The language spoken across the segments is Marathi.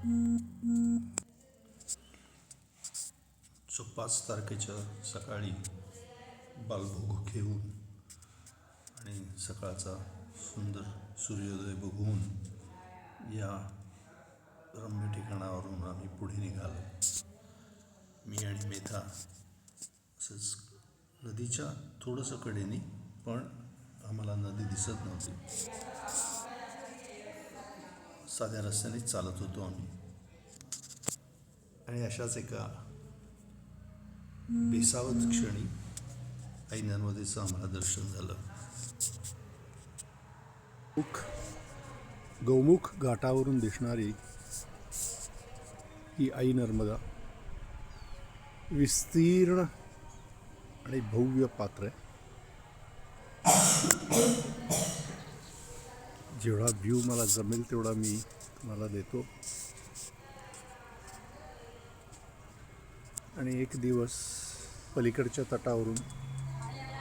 सो 5 तारखेच्या सकाळी बालभोग घेऊन आणि सकाळचा सुंदर सूर्योदय बघून या रम्य ठिकाणावरून आम्ही पुढे निघालो. मी आणि मेधा असंच नदीच्या थोडंसं कडेने, पण आम्हाला नदी दिसत नव्हती. साध्या रस्त्यानेच चालत होतो आम्ही आणि अशाच एका बेसावत क्षणी आई नर्मदेचं आम्हाला दर्शन झालं. गौमुख घाटावरून दिसणारी ही आई नर्मदा विस्तीर्ण आणि भव्य पात्र आहे. जेवढा व्ह्यू मला जमेल तेवढा मी तुम्हाला देतो. आणि एक दिवस पलीकडच्या तटावरून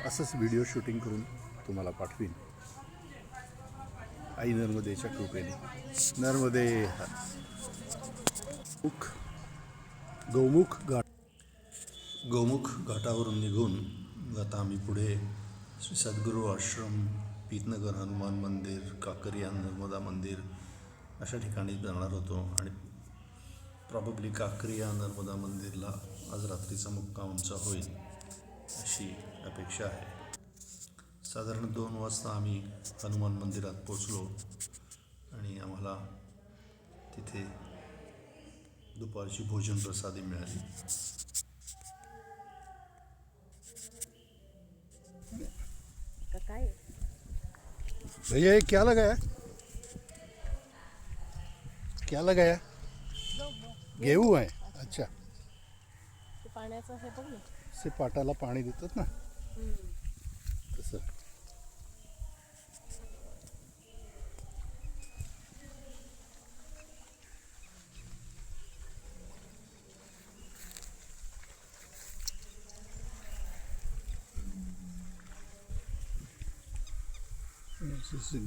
असंच व्हिडिओ शूटिंग करून तुम्हाला पाठवीन आई नर्मदेच्या कृपेने. नर्मदे गौमुख घाटावरून निघून आता आम्ही पुढे श्री सद्गुरू आश्रम, पीतनगर हनुमान मंदिर, काकरिया नर्मदा मंदिर अशा ठिकाणी जाणार होतो. आणि प्रॉबेबली काकरिया नर्मदा मंदिरला आज रात्रीचा मुक्काम आमचा होईल अशी अपेक्षा आहे. साधारण 2 वाजता आम्ही हनुमान मंदिरात पोचलो आणि आम्हाला तिथे दुपारची भोजन प्रसादी मिळाली. भैया ये क्या लगाया, क्या लगाया? गेहूं आहे. अच्छा, पाण्याचं हे बघ ना. से पाटाला पाणी देतात ना तसं.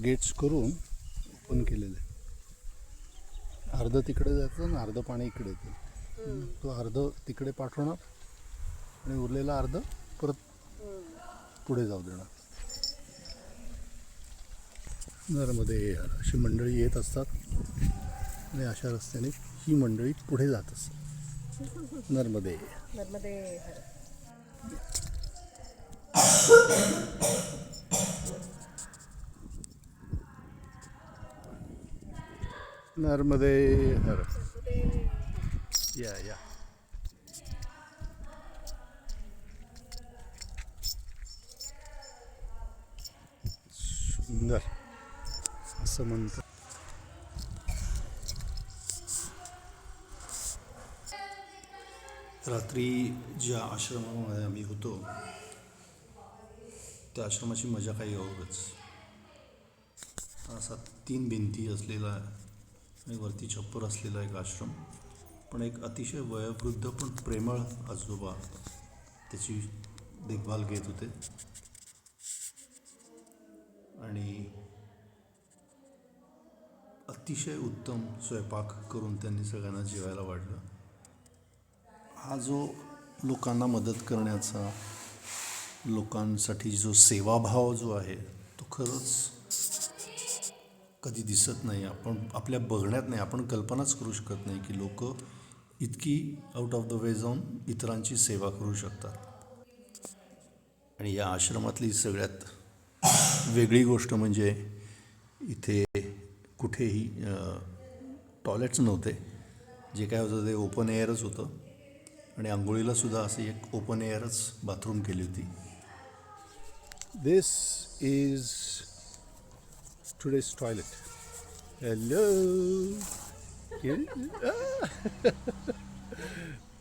गेट्स करून ओपन केलेलं आहे. अर्ध तिकडे जातं ना, अर्ध पाणी इकडे येतं. तो अर्ध तिकडे पाठवणार आणि उरलेला अर्ध परत पुढे जाऊ देणार. नर्मदे अशी मंडळी येत असतात आणि अशा रस्त्याने ही मंडळी पुढे जात असतात. नर्मदे नर्मदे. नर्मदे हर. या सुंदर असं म्हणतात. रात्री ज्या आश्रमामध्ये आम्ही होतो त्या आश्रमाची मजा काही औरच. असा 3 भिंती असलेला आणि वरती छप्पर असलेला एक आश्रम, पण एक अतिशय वयोवृद्ध पण प्रेमळ आजोबा त्याची देखभाल घेत होते. आणि अतिशय उत्तम स्वयंपाक करून त्यांनी सगळ्यांना जेवायला वाढलं. हा जो लोकांना मदत करण्याचा, लोकांसाठी जो सेवाभाव जो आहे तो खरंच कधी दिसत नाही. आपण आपल्या बघण्यात नाही, आपण कल्पनाच करू शकत नाही की लोक इतकी आउट ऑफ द वे जाऊन इतरांची सेवा करू शकतात. आणि या आश्रमातली सगळ्यात वेगळी गोष्ट म्हणजे इथे कुठेही टॉयलेट्स नव्हते. जे काय होतं ते ओपन एअरच होतं आणि आंघोळीलासुद्धा अशी एक ओपन एअरच बाथरूम केली होती. दिस is today's toilet. Hello.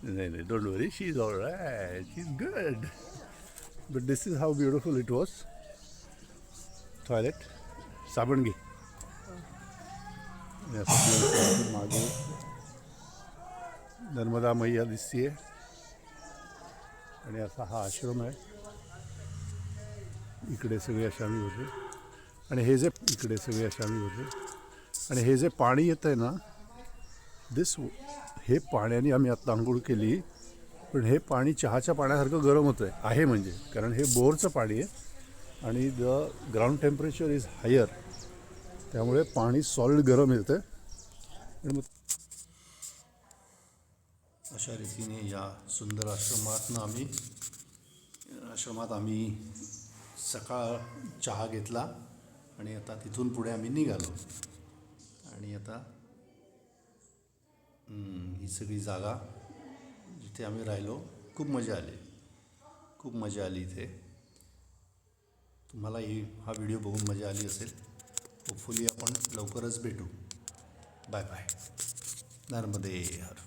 No, don't worry, she's all right, she's good. But this is how beautiful it was. Toilet. साबण घे. मागे नर्मदा मैया दिसतीये आणि असा हा आश्रम आहे. इकडे सगळे अशामी होते आणि हे जे इकडे सगळे अशामी होते आणि हे जे पाणी येतं आहे ना, हे पाण्याने आम्ही आत्ता आंघोळ केली, पण हे पाणी चहाच्या पाण्यासारखं गरम होतं आहे म्हणजे, कारण हे बोरचं पाणी आहे आणि the ground temperature is higher, त्यामुळे पाणी सॉलिड गरम येतं. आणि मग अशा रीतीने या सुंदर आश्रमात आम्ही सकाळ चहा घेतला आणि आता तिथून पुढे आम्ही निघालो. आणि आता ही सगळी जागा जिथे आम्ही राहिलो, खूप मजा आली इथे. तुम्हालाही हा व्हिडिओ बघून मजा आली असेल. होपफुली आपण लवकरच भेटू. Bye bye. नर्मदे हर.